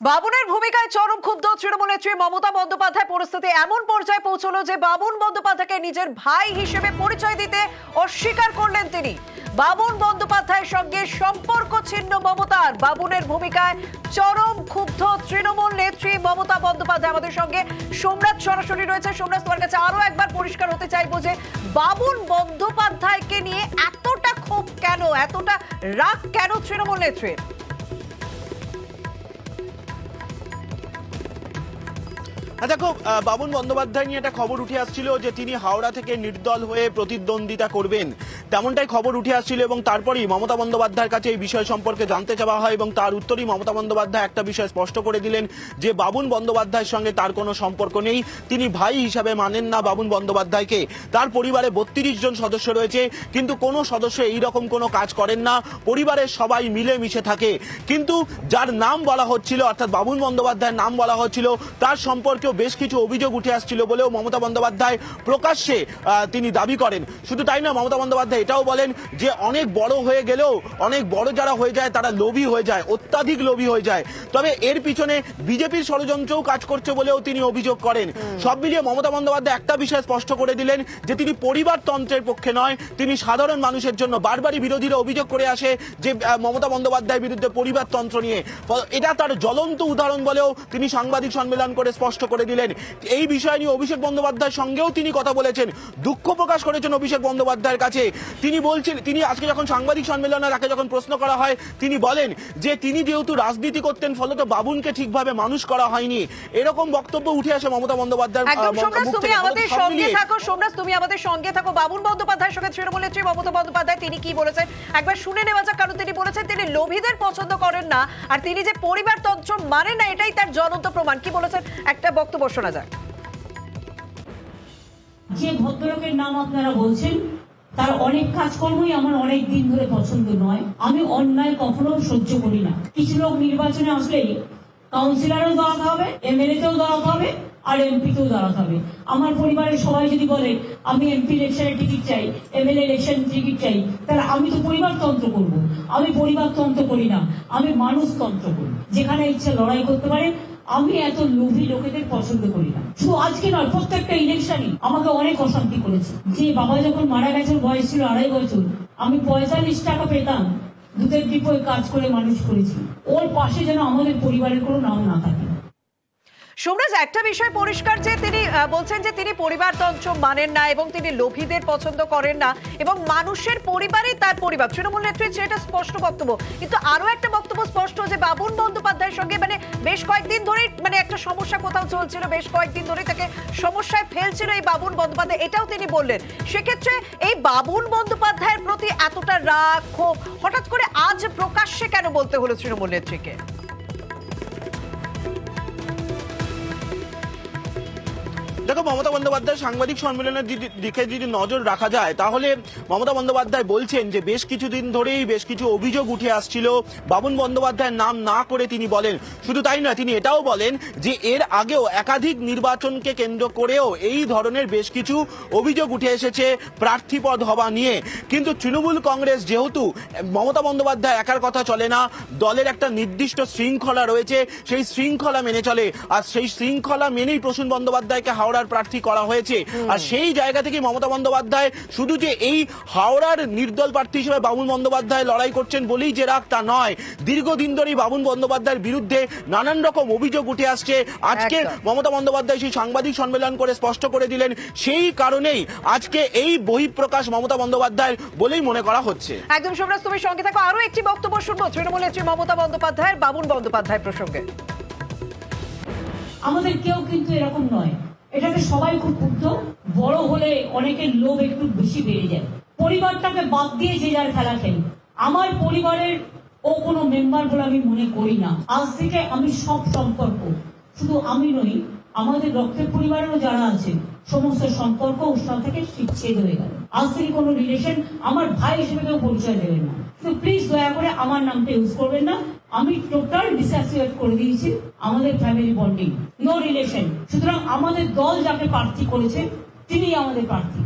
বাবুনের ভূমিকায় চরম ক্ষুব্ধ তৃণমূল নেত্রী মমতা বন্দ্যোপাধ্যায়। পরিস্থিতি এমন পর্যায়ে পৌঁছলো যে বাবুন বন্দ্যোপাধ্যায়কে নিজের ভাই হিসেবে পরিচয় দিতে অস্বীকার করলেন তিনি। বাবুন বন্দ্যোপাধ্যায়ের সঙ্গে সম্পর্ক ছিন্ন মমতার। বাবুনের ভূমিকায় চরম ক্ষুব্ধ তৃণমূল নেত্রী মমতা বন্দ্যোপাধ্যায়। আমাদের সঙ্গে সোমনাথ সরাসরি রয়েছে। সোমনাথ, তোমার কাছে আরো একবার পরিষ্কার হতে চাইবো যে বাবুন বন্দ্যোপাধ্যায়কে নিয়ে এতটা ক্ষোভ কেন, এতটা রাগ কেন তৃণমূল নেত্রীর? দেখো, বাবুন বন্দ্যোপাধ্যায় নিয়ে একটা খবর উঠে আসছিল যে তিনি হাওড়া থেকে নির্দল হয়ে প্রতিদ্বন্দ্বিতা করবেন, তেমনটাই খবর উঠে আসছিল। এবং তারপরেই মমতা বন্দ্যোপাধ্যায়ের কাছে এই বিষয় সম্পর্কে জানতে চাওয়া হয় এবং তার উত্তরেই মমতা বন্দ্যোপাধ্যায় একটা বিষয় স্পষ্ট করে দিলেন যে বাবুন বন্দ্যোপাধ্যায়ের সঙ্গে তার কোনো সম্পর্ক নেই, তিনি ভাই হিসাবে মানেন না বাবুন বন্দ্যোপাধ্যায়কে। তার পরিবারে 32 জন সদস্য রয়েছে, কিন্তু কোনো সদস্য এইরকম কোনো কাজ করেন না, পরিবারের সবাই মিলেমিশে থাকে। কিন্তু যার নাম বলা হচ্ছিল, অর্থাৎ বাবুন বন্দ্যোপাধ্যায়ের নাম বলা হচ্ছিল, তার সম্পর্কে বেশ কিছু অভিযোগ উঠে আসছিল বলেও মমতা বন্দ্যোপাধ্যায় প্রকাশ্যে তিনি দাবি করেন। শুধু তাই না, মমতা বন্দ্যোপাধ্যায় এটাও বলেন যে অনেক বড় হয়ে গেলেও অনেক বড় যারা হয়ে যায় তারা লোভী হয়ে যায়, অত্যাধিক লোভী হয়ে যায়। তবে এর পিছনে বিজেপির ষড়যন্ত্রও কাজ করছে বলেও তিনি অভিযোগ করেন। সব মিলিয়ে মমতা বন্দ্যোপাধ্যায় একটা বিষয় স্পষ্ট করে দিলেন যে তিনি পরিবারতন্ত্রের পক্ষে নয়, তিনি সাধারণ মানুষের জন্য। বারবারই বিরোধীরা অভিযোগ করে আসে যে মমতা বন্দ্যোপাধ্যায়ের বিরুদ্ধে পরিবারতন্ত্র নিয়ে। এটা তার জ্বলন্ত উদাহরণ বলেও তিনি সাংবাদিক সম্মেলন করে স্পষ্ট করে দিলেন। এই বিষয় নিয়ে অভিষেক বন্দ্যোপাধ্যায়ের সঙ্গেও তিনি কথা বলেছেন, দুঃখ প্রকাশ করেছেন অভিষেক বন্দ্যোপাধ্যায়ের কাছে। তিনি আজকে যখন সাংবাদিক সম্মেলনের আগে যখন প্রশ্ন করা হয়, তিনি বলেন যে তিনি যেহেতু রাজনীতি করতেন ফলত বাবুনকে ঠিকভাবে মানুষ করা হয়নি, এরকম বক্তব্য উঠে আসে মমতা বন্দ্যোপাধ্যায়ের। তুমি আমাদের সঙ্গে থাকো সোমনাথ, তুমি আমাদের সঙ্গে থাকো। বাবুন বন্দ্যোপাধ্যায়ের সঙ্গে তৃণমূল নেত্রী মমতা বন্দ্যোপাধ্যায় তিনি কি বলেছেন একবার শুনে নেওয়া যাক। কারণ তিনি বলেছেন তিনি লোভীদের পছন্দ করেন না, আর তিনি যে পরিবারতন্ত্র মানেন না, এটাই তার জ্বলন্ত প্রমাণ। কি বলেছেন একটা বক্তব্য শোনা যাক। যে ভদ্রলোকের নাম আপনারা বলছেন তার অনেক কাজকর্মই আমার অনেক দিন ধরে পছন্দ নয়। আমি অন্যায় কখনো সহ্য করি না। কিছু লোক নির্বাচনে আসলেই কাউন্সিলরও দাঁড়াতে হবে, এমএলএ তেও দাঁড়াতে হবে, আর এমপি তেও দাঁড়াতে হবে। আমার পরিবারের সবাই যদি বলে আমি এমপি ইলেকশনের টিকিট চাই, এমএলএ ইলেকশন টিকিট চাই, তাহলে আমি তো পরিবারতন্ত্র করব। আমি পরিবারতন্ত্র করি না, আমি মানুষতন্ত্র করি। যেখানে ইচ্ছে লড়াই করতে পারে। আমি এত লোভী লোকেদের পছন্দ করি না। শুধু আজকে নয়, প্রত্যেকটা ইলেকশনই আমাকে অনেক অশান্তি করেছে। যে বাবা যখন মারা গেছে বয়স ছিল 2.5 বছর, আমি 45 টাকা পেতাম, দুধের ডিপোয় কাজ করে মানুষ করেছি। ওর পাশে যেন আমাদের পরিবারের কোনো নাম না থাকে। সোমরাজ, একটা বিষয় পরিষ্কার যে তিনি বলছেন যে তিনি পরিবারতন্ত্র মানেন না এবং তিনি লোভীদের পছন্দ করেন না এবং মানুষের পরিবারই তার পরিবার। তৃণমূল নেত্রীর সেটা স্পষ্ট বক্তব্য। কিন্তু আরো একটা বক্তব্য স্পষ্ট যে বাবুন বন্দ্যোপাধ্যায়ের সঙ্গে বেশ কয়েকদিন ধরেই একটা সমস্যা কোথাও চলছিল, বেশ কয়েকদিন ধরে তাকে সমস্যায় ফেলছিল এই বাবুন বন্দ্যোপাধ্যায়, এটাও তিনি বললেন। সেক্ষেত্রে এই বাবুন বন্দ্যোপাধ্যায়ের প্রতি এতটা রাগ ক্ষোভ হঠাৎ করে আজ প্রকাশ্যে কেন বলতে হলো তৃণমূল নেত্রীকে? দেখো, মমতা বন্দ্যোপাধ্যায় সাংবাদিক সম্মেলনের দিকে যদি নজর রাখা যায়, তাহলে মমতা বন্দ্যোপাধ্যায় বলছেন যে বেশ কিছুদিন ধরেই বেশ কিছু অভিযোগ উঠে আসছিল। বাবুন বন্দ্যোপাধ্যায়ের নাম না করে তিনি বলেন, শুধু তাই না, তিনি এটাও বলেন যে এর আগেও একাধিক নির্বাচনকে কেন্দ্র করেও এই ধরনের বেশ কিছু অভিযোগ উঠে এসেছে প্রার্থীপদ হওয়া নিয়ে। কিন্তু তৃণমূল কংগ্রেস, যেহেতু মমতা বন্দ্যোপাধ্যায় একার কথা চলে না, দলের একটা নির্দিষ্ট শৃঙ্খলা রয়েছে, সেই শৃঙ্খলা মেনে চলে। আর সেই শৃঙ্খলা মেনেই প্রসূন বন্দ্যোপাধ্যায়কে হাওড়ার প্রার্থী করা হয়েছে। আর সেই জায়গা থেকে মমতা বন্দ্যোপাধ্যায় শুধু যে এই হাওড়ার নির্দল প্রার্থী হিসেবে বাবুন বন্দ্যোপাধ্যায় লড়াই করছেন বলেই যে রাগ, তা নয়। দীর্ঘদিন ধরেই বাবুন বন্দ্যোপাধ্যায়ের বিরুদ্ধে নানান রকম অভিযোগ উঠে আসছে। আজকে মমতা বন্দ্যোপাধ্যায় সেই সাংবাদিক সম্মেলন করে স্পষ্ট করে দিলেন, সেই কারণেই আজকে এই বহিঃপ্রকাশ মমতা বন্দ্যোপাধ্যায়ের বলেই মনে করা হচ্ছে। একদম সোমরাজ, তুমি সঙ্গে থাকো। আরো একটি বক্তব্য শুনবো তৃণমূল নেত্রী মমতা বন্দ্যোপাধ্যায়ের বাবুন বন্দ্যোপাধ্যায় প্রসঙ্গে। আমাদের কেউ কিন্তু এরকম নয়, এটাকে সবাই খুব ক্ষুব্ধ। বড় হলে অনেকের লোভ একটু বেশি বেড়ে যায়। পরিবারটাকে বাদ দিয়ে যে যার খেলা খেলি। আমার পরিবারের ও কোনো মেম্বার বলে আমি মনে করি না। আজ থেকে আমি সব সম্পর্ক, শুধু আমি নই, আমাদের রক্তের পরিবারেরও যারা আছে, সমস্ত সম্পর্ক ওর সাথে থেকে বিচ্ছেদ হয়ে গেল। আজ থেকে কোনো রিলেশন, আমার ভাই হিসেবে কেউ পরিচয় দেবেন না। তো প্লিজ দয়া করে আমার নামটা ইউজ করবেন না। আমি টোটাল ডিসঅ্যাসোসিয়েট করে দিয়েছি আমাদের ফ্যামিলি বন্ডিং, নো রিলেশন। সুতরাং আমাদের দল যাকে প্রার্থী করেছে তিনি আমাদের প্রার্থী।